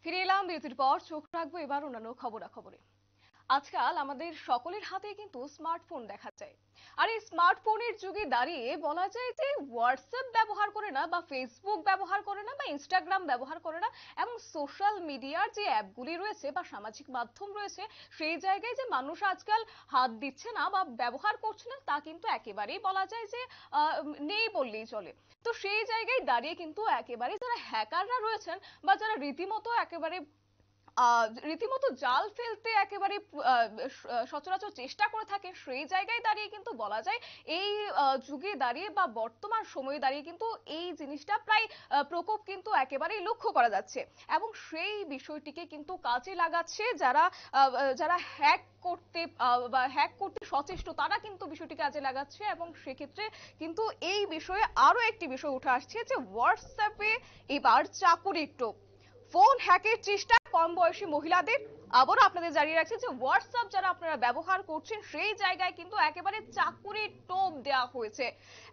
ফিরে এলাম বিরতির পর। চোখ রাখবো এবার অন্যান্য খবরাখবরে। আজকাল আমাদের সকলের হাতে কিন্তু স্মার্টফোন দেখা যায়। আর এই স্মার্টফোনের যুগে দাঁড়িয়ে বলা যায় যে হোয়াটসঅ্যাপ ব্যবহার করে না, বা ফেসবুক ব্যবহার করে না, বা ইনস্টাগ্রাম ব্যবহার করে না, এবং সোশ্যাল মিডিয়ার যে অ্যাপগুলি রয়েছে বা সামাজিক মাধ্যম রয়েছে সেই জায়গায় যে মানুষ আজকাল হাত দিচ্ছে না বা ব্যবহার করছে না, তা কিন্তু একেবারেই বলা যায় যে নেই বললেই চলে। তো সেই জায়গায় দাঁড়িয়ে কিন্তু একেবারে যারা হ্যাকাররা রয়েছেন বা যারা রীতিমতো জাল ফেলতে একেবারে সচরাচর চেষ্টা করে থাকে, সেই জায়গায় দাঁড়িয়ে কিন্তু বলা যায় এই যুগে দাঁড়িয়ে বা বর্তমান সময়ে দাঁড়িয়ে কিন্তু এই জিনিসটা প্রায় প্রকোপ কিন্তু একেবারেই লক্ষ্য করা যাচ্ছে। এবং সেই বিষয়টিকে কিন্তু কাজে লাগাচ্ছে যারা যারা হ্যাক করতে সচেষ্ট, তারা কিন্তু বিষয়টি কাজে লাগাচ্ছে। এবং সেক্ষেত্রে কিন্তু এই বিষয়ে আরো একটি বিষয় উঠে আসছে যে হোয়াটসঅ্যাপে এবার চাকুরির টোপ, ফোন হ্যাকের চেষ্টা কম বয়সী মহিলাদের। আবারও আপনাদের জানিয়ে রাখছি যে হোয়াটসঅ্যাপ যারা আপনারা ব্যবহার করছেন সেই জায়গায় কিন্তু একেবারে চাকুরির টোপ দেওয়া হয়েছে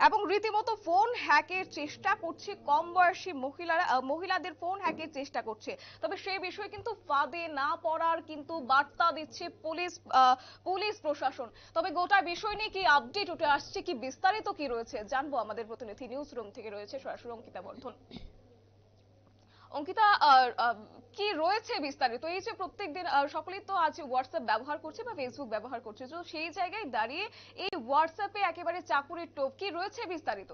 এবং রীতিমতো ফোন হ্যাকের চেষ্টা করছে কম বয়সী মহিলাদের ফোন হ্যাকের চেষ্টা করছে। তবে সেই বিষয়ে কিন্তু ফাঁদে না পড়ার কিন্তু বার্তা দিচ্ছে পুলিশ প্রশাসন। তবে গোটা বিষয় নিয়ে কি আপডেট উঠে আসছে, কি বিস্তারিত কি রয়েছে জানবো আমাদের প্রতিনিধি নিউজ রুম থেকে রয়েছে সরাসরি অঙ্কিতা বর্ধন। অঙ্কিতা, কি রয়েছে বিস্তারিত? এই যে প্রত্যেকদিন সকলেই তো আজ হোয়াটসঅ্যাপ ব্যবহার করছে বা ফেসবুক ব্যবহার করছে, তো সেই জায়গায় দাঁড়িয়ে এই হোয়াটসঅ্যাপে একেবারে চাকুরির টোপ, কি রয়েছে বিস্তারিত?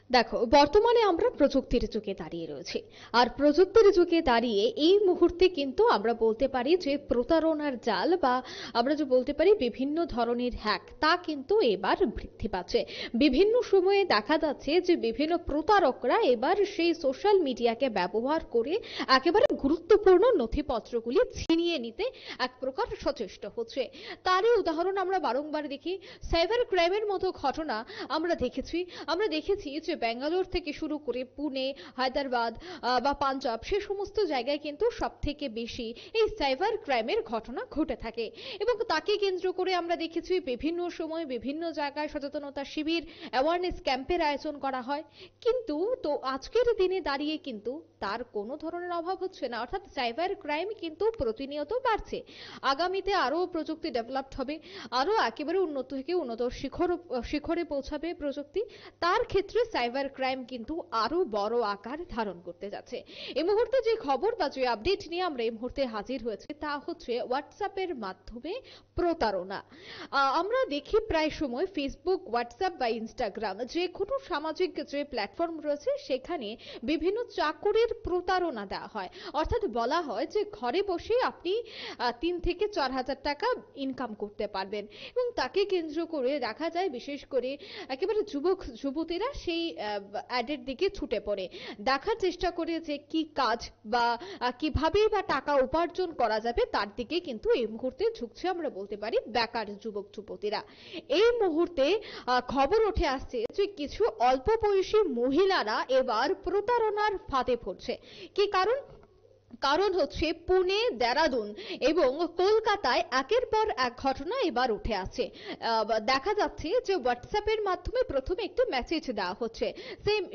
দেখো, বর্তমানে আমরা প্রযুক্তির যুগে দাঁড়িয়ে রয়েছি। আর প্রযুক্তির যুগে দাঁড়িয়ে এই মুহূর্তে কিন্তু আমরা বলতে পারি যে প্রতারণার জাল বা আমরা যে বলতে পারি বিভিন্ন ধরনের হ্যাক, তা কিন্তু এবার বৃদ্ধি পাচ্ছে। বিভিন্ন সময়ে দেখা যাচ্ছে যে বিভিন্ন প্রতারকরা এবার সেই সোশ্যাল মিডিয়াকে ব্যবহার করে একেবারে গুরুত্বপূর্ণ নথিপত্রগুলি ছিনিয়ে নিতে এক প্রকার সচেষ্ট হচ্ছে। তারই উদাহরণ আমরা বারংবার দেখি। সাইবার ক্রাইমের মতো ঘটনা আমরা দেখেছি যে ব্যাঙ্গালোর থেকে শুরু করে পুনে, হায়দ্রাবাদ বা পাঞ্জাব, সে সমস্ত জায়গায় কিন্তু সব থেকে বেশি এই সাইবার ক্রাইমের ঘটনা ঘটে থাকে। এবং তাকে কেন্দ্র করে আমরা দেখেছি বিভিন্ন সময় বিভিন্ন জায়গায় সচেতনতা শিবির, অ্যাওয়ারনেস ক্যাম্পের আয়োজন করা হয়। কিন্তু তো আজকের দিনে দাঁড়িয়ে কিন্তু তার কোনো ধরনের অভাব হচ্ছে না, অর্থাৎ সাইবার ক্রাইম কিন্তু প্রতিনিয়ত বাড়ছে। আগামীতে আরো প্রযুক্তি ডেভেলপড হবে, আরো একেবারে উন্নত থেকে উন্নত শিখরে পৌঁছাবে প্রযুক্তি। তার ক্ষেত্রে সাইবার ক্রাইম কিন্তু আরো বড় আকার ধারণ করতে যাচ্ছে। এই মুহূর্তে যে খবর বা যে আপডেট নিয়ে আমরা এই মুহূর্তে হাজির হয়েছে তা হচ্ছে হোয়াটসঅ্যাপের মাধ্যমে প্রতারণা। আমরা দেখি প্রায় সময় ফেসবুক, হোয়াটসঅ্যাপ বা ইনস্টাগ্রাম, যে কোনো সামাজিক যে প্ল্যাটফর্ম রয়েছে সেখানে বিভিন্ন চাকুরির প্রতারণা দেওয়া হয়। অর্থাৎ বলা হয় যে ঘরে বসে আপনি 3 থেকে 4 হাজার টাকা ইনকাম করতে পারবেন। এবং তাকে কেন্দ্র করে দেখা যায় বিশেষ করে একেবারে যুবক যুবতীরা সেই অ্যাডের দিকে ছুটে পড়ে, দেখার চেষ্টা করে যে কি কাজ বা কিভাবেই বা টাকা উপার্জন করা যাবে, তার দিকে কিন্তু এই মুহূর্তে ঝুঁকছে আমরা বলতে পারি বেকার যুবক যুবতীরা। এই মুহূর্তে খবর উঠে আসছে যে কিছু অল্প বয়সী মহিলারা এবার প্রতারণার ফাঁদে পড়ছে। কি কারণ? কারণ হচ্ছে পুনে, দেরাদুন এবং কলকাতায় একের পর এক ঘটনা এবার উঠে আসছে। দেখা যাচ্ছে যে হোয়াটসঅ্যাপের মাধ্যমে প্রথমে একটি মেসেজ দেওয়া হচ্ছে।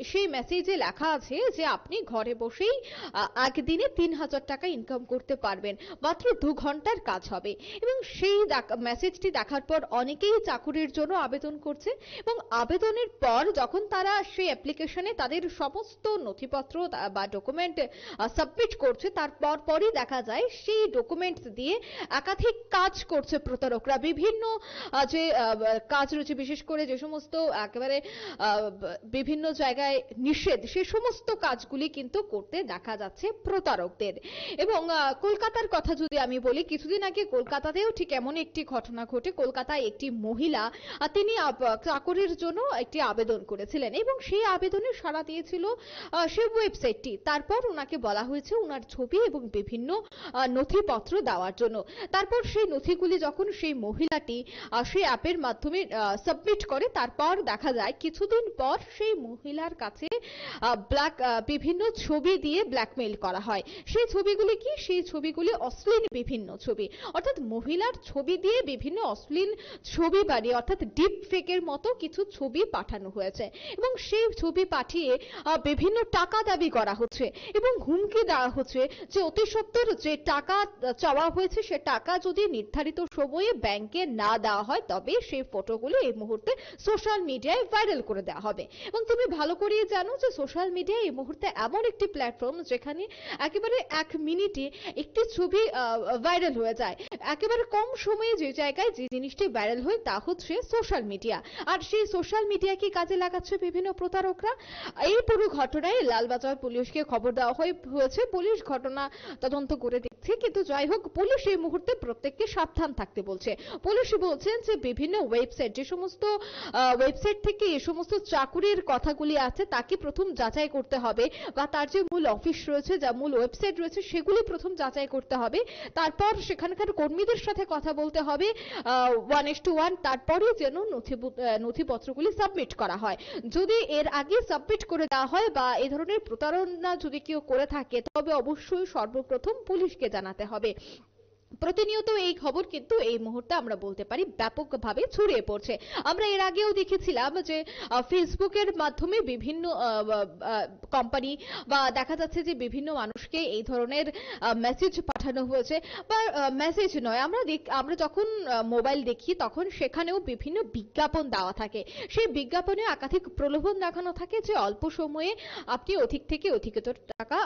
সেই মেসেজে লেখা আছে যে আপনি ঘরে বসেই একদিনে 3,000 টাকা ইনকাম করতে পারবেন, মাত্র 2 ঘন্টার কাজ হবে। এবং সেই মেসেজটি দেখার পর অনেকেই চাকুরির জন্য আবেদন করছে। এবং আবেদনের পর যখন তারা সেই অ্যাপ্লিকেশনে তাদের সমস্ত নথিপত্র বা ডকুমেন্ট সাবমিট করছে, তার পরপরই দেখা যায় সেই ডকুমেন্টস দিয়ে একাধিক কাজ করছে প্রতারকরা। বিভিন্ন যে কাজ রয়েছে, বিশেষ করে যে সমস্ত একেবারে বিভিন্ন জায়গায় নিষেধ, সে সমস্ত কাজগুলি কিন্তু করতে দেখা যাচ্ছে প্রতারকদের। এবং কলকাতার কথা যদি আমি বলি, কিছুদিন আগে কলকাতাতেও ঠিক এমন একটি ঘটনা ঘটে। কলকাতায় একটি মহিলা, তিনি চাকরির জন্য একটি আবেদন করেছিলেন এবং সেই আবেদনে সাড়া দিয়েছিল সেই ওয়েবসাইটটি। তারপর ওনাকে বলা হয়েছে ওনার ছবি এবং বিভিন্ন নথিপত্র দেওয়ার জন্য। তারপর সেই নথিগুলি যখন সেই মহিলাটি সেই অ্যাপের মাধ্যমে সাবমিট করে, তারপর দেখা যায় কিছুদিন পর সেই মহিলার কাছে বিভিন্ন ছবি দিয়ে ব্ল্যাকমেইল করা হয়। সেই ছবিগুলি কি? সেই ছবিগুলি অশ্লীল বিভিন্ন ছবি, অর্থাৎ মহিলার ছবি দিয়ে বিভিন্ন অশ্লীল ছবি বানিয়ে, অর্থাৎ ডিপ ফেকের মতো কিছু ছবি পাঠানো হয়েছে। এবং সেই ছবি পাঠিয়ে বিভিন্ন টাকা দাবি করা হচ্ছে এবং হুমকি দেওয়া হচ্ছে যে অতি সত্বর যে টাকা চাওয়া হয়েছে সে টাকা যদি নির্ধারিত সময়ে ব্যাংকে না দেওয়া হয় তবে সেই ফটোগুলি এই মুহূর্তে সোশ্যাল মিডিয়ায় ভাইরাল করে দেওয়া হবে। এবং তুমি ভালো করেই জানো যে সোশ্যাল মিডিয়া এই মুহূর্তে এমন একটি প্ল্যাটফর্ম যেখানে একেবারে 1 মিনিটে একটি ছবি ভাইরাল হয়ে যায়। একেবারে কম সময়ে যে জায়গায় যে জিনিসটি ভাইরাল হয় তা হচ্ছে সোশ্যাল মিডিয়া। আর সেই সোশ্যাল মিডিয়াকে কাজে লাগাচ্ছে বিভিন্ন প্রতারকরা। এই পুরো ঘটনায় লালবাজার পুলিশকে খবর দেওয়া হয়েছে। পুলিশ ঘটনা তদন্ত করে দেখছে, কিন্তু যাই হোক পুলিশ এই মুহূর্তে প্রত্যেককে সাবধান থাকতে বলছে। পুলিশ বলছেন যে বিভিন্ন ওয়েবসাইট, যে সমস্ত ওয়েবসাইট থেকে এই সমস্ত চাকুরির কথাগুলি আছে তাকে প্রথম যাচাই করতে হবে, বা তার যে মূল অফিস রয়েছে, যা মূল ওয়েবসাইট রয়েছে সেগুলি প্রথম যাচাই করতে হবে। তারপর সেখানকার কর্মীদের সাথে কথা বলতে হবে 1:1, তারপরে যেন নথিপত্রগুলি সাবমিট করা হয়। যদি এর আগে সাবমিট করে দেওয়া হয় বা এই ধরনের প্রতারণা যদি কেউ করে থাকে তবে অবশ্যই সর্বপ্রথম পুলিশকে জানাতে হবে। প্রতিনিয়ত এই খবর কিন্তু এই মুহূর্তে আমরা বলতে পারি ব্যাপকভাবে ছড়িয়ে পড়ছে। আমরা এর আগেও দেখেছিলাম যে ফেসবুকের মাধ্যমে বিভিন্ন কোম্পানি বা দেখা যাচ্ছে যে বিভিন্ন মানুষকে এই ধরনের মেসেজ পাঠানো হয়েছে, বা মেসেজ নয়, আমরা যখন মোবাইল দেখি তখন সেখানেও বিভিন্ন বিজ্ঞাপন দেওয়া থাকে। সেই বিজ্ঞাপনে একাধিক প্রলোভন দেখানো থাকে যে অল্প সময়ে আপনি অধিক থেকে অধিকতর টাকা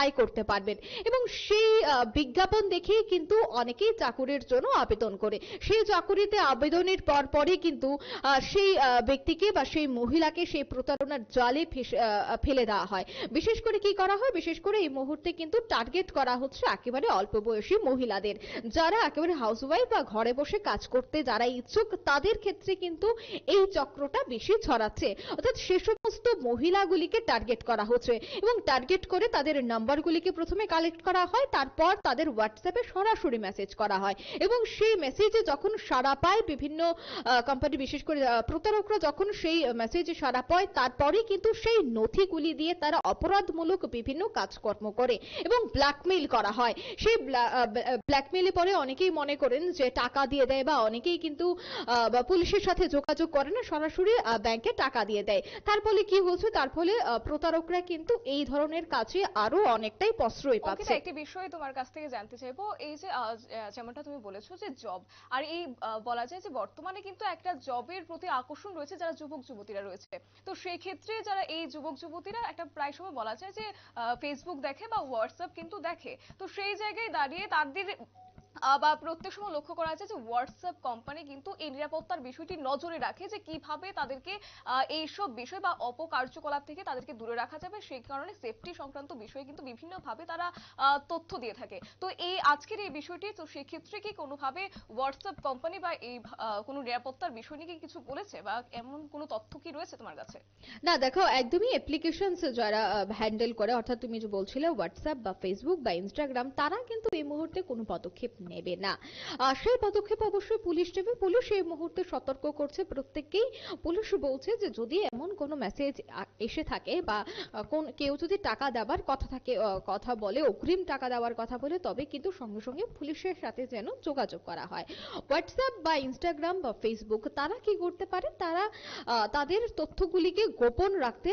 আয় করতে পারবেন, এবং সেই বিজ্ঞাপন দেখেই কিন্তু অনেকেই চাকুরির জন্য আবেদন করে। সেই চাকুরিতে আবেদনের পরই কিন্তু সেই ব্যক্তিকে বা সেই মহিলাকে সেই প্রতারণার জালে ফেলে দেওয়া হয়। বিশেষ করে কি করা হয়, বিশেষ করে এই মুহূর্তে কিন্তু টার্গেট করা হচ্ছে একেবারে অল্প বয়সী মহিলাদের, যারা একেবারে হাউসওয়াইফ বা ঘরে বসে কাজ করতে যারা ইচ্ছুক তাদের ক্ষেত্রে কিন্তু এই চক্রটা বেশি ছড়াচ্ছে। অর্থাৎ সে সমস্ত মহিলাগুলিকে টার্গেট করা হচ্ছে এবং টার্গেট করে তাদের নাম্বারগুলিকে প্রথমে কালেক্ট করা হয়, তারপর তাদের হোয়াটসঅ্যাপে সরাসরি মেসেজ করা হয়, এবং সেই মেসেজে যখন সাড়া পায় বিভিন্ন কোম্পানি, বিশেষ করে প্রতারকরা যখন সেই মেসেজে সাড়া পায় তারপরে কিন্তু সেই নথিগুলি দিয়ে তারা অপরাধমূলক বিভিন্ন কাজকর্ম করে এবং ব্ল্যাকমেইল করা হয়। সেই ব্ল্যাকমেইলে পরে অনেকেই মনে করেন যে টাকা দিয়ে দেয়, বা অনেকেই কিন্তু পুলিশের সাথে যোগাযোগ করে না, সরাসরি ব্যাংকে টাকা দিয়ে দেয়। তার ফলে কি হচ্ছে, তার ফলে প্রতারকরা কিন্তু এই ধরনের কাজে আরো অনেকটাই প্রশ্রয় পাচ্ছে। একটি বিষয় তোমার কাছ থেকে জানতে চাইবো, এই যে যেমনটা তুমি বলেছো যে জব, আর এই বলা যায় যে বর্তমানে কিন্তু একটা জবের প্রতি আকর্ষণ রয়েছে যারা যুবক যুবতীরা রয়েছে। তো সেই ক্ষেত্রে যারা এই যুবক যুবতীরা একটা প্রায় সময় বলা যায় যে ফেসবুক দেখে বা হোয়াটসঅ্যাপ কিন্তু দেখে, তো সেই জায়গায় দাঁড়িয়ে তাদের বা প্রত্যেক সময় লক্ষ্য করা যায় যে হোয়াটসঅ্যাপ কোম্পানি কিন্তু এই নিরাপত্তার বিষয়টি নজরে রাখে যে কিভাবে তাদেরকে এইসব বিষয় বা অপকার্যকলাপ থেকে তাদেরকে দূরে রাখা যাবে, সেই কারণে সেফটি সংক্রান্ত বিষয়ে কিন্তু বিভিন্নভাবে তারা তথ্য দিয়ে থাকে। তো এই আজকের এই বিষয়টি, তো সেক্ষেত্রে কি কোনোভাবে হোয়াটসঅ্যাপ কোম্পানি বা এই কোনো নিরাপত্তার বিষয় নিয়ে কিছু বলেছে, বা এমন কোনো তথ্য কি রয়েছে তোমার কাছে? না দেখো, একদমই অ্যাপ্লিকেশনস যারা হ্যান্ডেল করে, অর্থাৎ তুমি যে বলছিলে হোয়াটসঅ্যাপ বা ফেসবুক বা ইনস্টাগ্রাম, তারা কিন্তু এই মুহূর্তে কোনো পদক্ষেপ নেবে না। সেই পদক্ষেপ অবশ্যই পুলিশ নেবে। পুলিশ এই মুহূর্তে সতর্ক করছে প্রত্যেককেই। পুলিশ বলছে যে যদি এমন কোনো মেসেজ এসে থাকে বা কেউ যদি টাকা দেওয়ার কথা বলে, অগ্রিম টাকা দেওয়ার কথা বলে, তবে কিন্তু সঙ্গে সঙ্গে পুলিশের সাথে যেন যোগাযোগ করা হয়। হোয়াটসঅ্যাপ বা ইনস্টাগ্রাম বা ফেসবুক তারা কি করতে পারে, তারা তাদের তথ্যগুলিকে গোপন রাখতে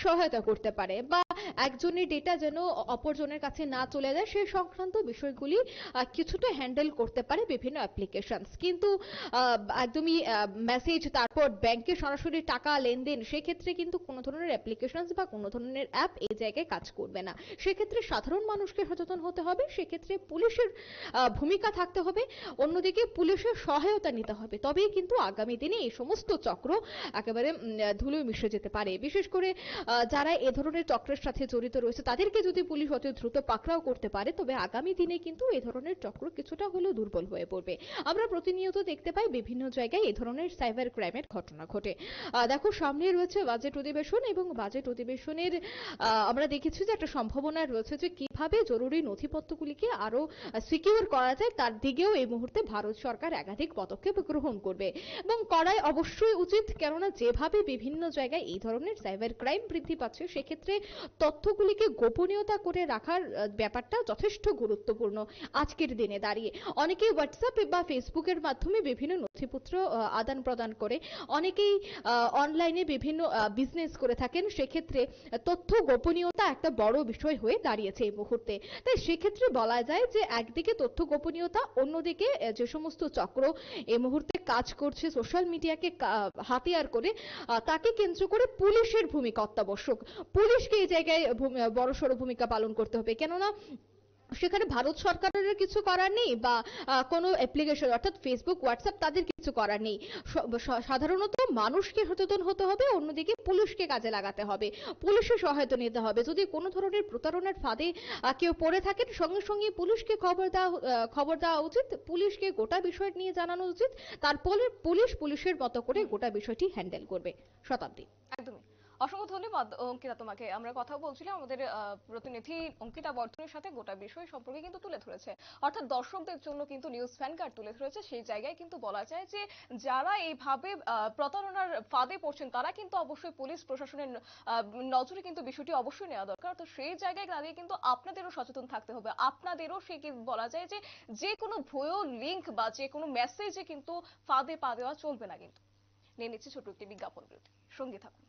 সহায়তা করতে পারে, বা একজনের ডেটা যেন অপরজনের কাছে না চলে যায় সেই সংক্রান্ত বিষয়গুলি কিছুটা হ্যান্ডেল করতে পারে বিভিন্ন অ্যাপ্লিকেশনস। কিন্তু একদমই মেসেজ তারপর ব্যাংকে সরাসরি টাকা লেনদেন, সেক্ষেত্রে কিন্তু কোনো ধরনের অ্যাপ্লিকেশনস বা কোনো ধরনের অ্যাপ এই জায়গায় কাজ করবে না। সেক্ষেত্রে সাধারণ মানুষকে সচেতন হতে হবে, সেক্ষেত্রে পুলিশের ভূমিকা থাকতে হবে, অন্যদিকে পুলিশের সহায়তা নিতে হবে, তবেই কিন্তু আগামী দিনে এই সমস্ত চক্র একেবারে ধুলোয় মিশে যেতে পারে। বিশেষ করে যারা এ ধরনের চক্রের সাথে জড়িত রয়েছে তাদেরকে যদি পুলিশ অতি দ্রুত পাকড়াও করতে পারে তবে আগামী দিনে কিন্তু এ ধরনের চক্র কিছুটা হলেও দুর্বল হয়ে পড়বে। আমরা প্রতিনিয়ত দেখতে পাই বিভিন্ন জায়গায় এই ধরনের সাইবার ক্রাইমের ঘটনা ঘটে। দেখো, সামনে রয়েছে বাজেট অধিবেশন, এবং বাজেট অধিবেশনের আমরা দেখেছি যে একটা সম্ভাবনা রয়েছে যে কিভাবে জরুরি নথিপত্রগুলিকে আরো সিকিউর করা যায়, তার দিকেও এই মুহূর্তে ভারত সরকার একাধিক পদক্ষেপ গ্রহণ করবে, এবং করাই অবশ্যই উচিত। কেননা যেভাবে বিভিন্ন জায়গায় এই ধরনের সাইবার ক্রাইম বৃদ্ধি পাচ্ছে, সেক্ষেত্রে তথ্যগুলিকে গোপনীয়তা করে রাখার ব্যাপারটা যথেষ্ট গুরুত্বপূর্ণ আজকের দিনে দাঁড়িয়ে অনেকেই হোয়াটসঅ্যাপ বা ফেসবুকের মাধ্যমে বিভিন্ন নথিপত্র আদান প্রদান করে, অনেকেই অনলাইনে বিভিন্ন বিজনেস করে থাকেন। সেক্ষেত্রে তথ্য গোপনীয়তা একটা বড় বিষয় হয়ে দাঁড়িয়েছে এই মুহূর্তে। তাই সেক্ষেত্রে বলা যায় যে একদিকে তথ্য গোপনীয়তা, অন্যদিকে যে সমস্ত চক্র এই মুহূর্তে কাজ করছে সোশ্যাল মিডিয়াকে হাতিয়ার করে, তাকে কেন্দ্র করে পুলিশের ভূমিকা অত্যাবশ্যক। পুলিশকে এই জায়গায় বড়সড় ভূমিকা পালন করতে হবে, কেননা সেখানে ভারত সরকারের কিছু করার নেই বা কোনো অ্যাপ্লিকেশন অর্থাৎ ফেসবুক হোয়াটসঅ্যাপ তাদের কিছু করার নেই। সাধারণত মানুষকে সচেতন হতে হবে, অন্যদিকে পুলিশকে কাজে লাগাতে হবে, পুলিশের সহায়তা নিতে হবে। যদি কোনো ধরনের প্রতারণার ফাঁদে কেউ পড়ে থাকেন, সঙ্গে সঙ্গে পুলিশকে খবর দেওয়া উচিত, পুলিশকে গোটা বিষয় নিয়ে জানানো উচিত, তারপরে পুলিশের মতো করে গোটা বিষয়টি হ্যান্ডেল করবে। শতাব্দী। একদমই। অসংখ্য ধন্যবাদ অঙ্কিতা তোমাকে। আমরা কথা বলছিলাম আমাদের প্রতিনিধি অঙ্কিতা বর্ধনের সাথে, গোটা বিষয় সম্পর্কে কিন্তু তুলে ধরেছে, অর্থাৎ দর্শকদের জন্য কিন্তু নিউজ ভ্যানগার্ড তুলে ধরেছে। সেই জায়গায় কিন্তু বলা যায় যে যারা এইভাবে প্রতারণার ফাঁদে পড়ছেন তারা কিন্তু অবশ্যই পুলিশ প্রশাসনের নজরে কিন্তু বিষয়টি অবশ্যই নেওয়া দরকার। তো সেই জায়গায় দাঁড়িয়ে কিন্তু আপনাদেরও সচেতন থাকতে হবে, আপনাদেরও সে কি বলা যায় যে কোনো ভুয়ো লিংক বা যে কোনো মেসেজে কিন্তু ফাঁদে পা দেওয়া চলবে না। কিন্তু নিয়ে নিচ্ছে ছোট একটি বিজ্ঞাপন বিরতি, সঙ্গে থাকুন।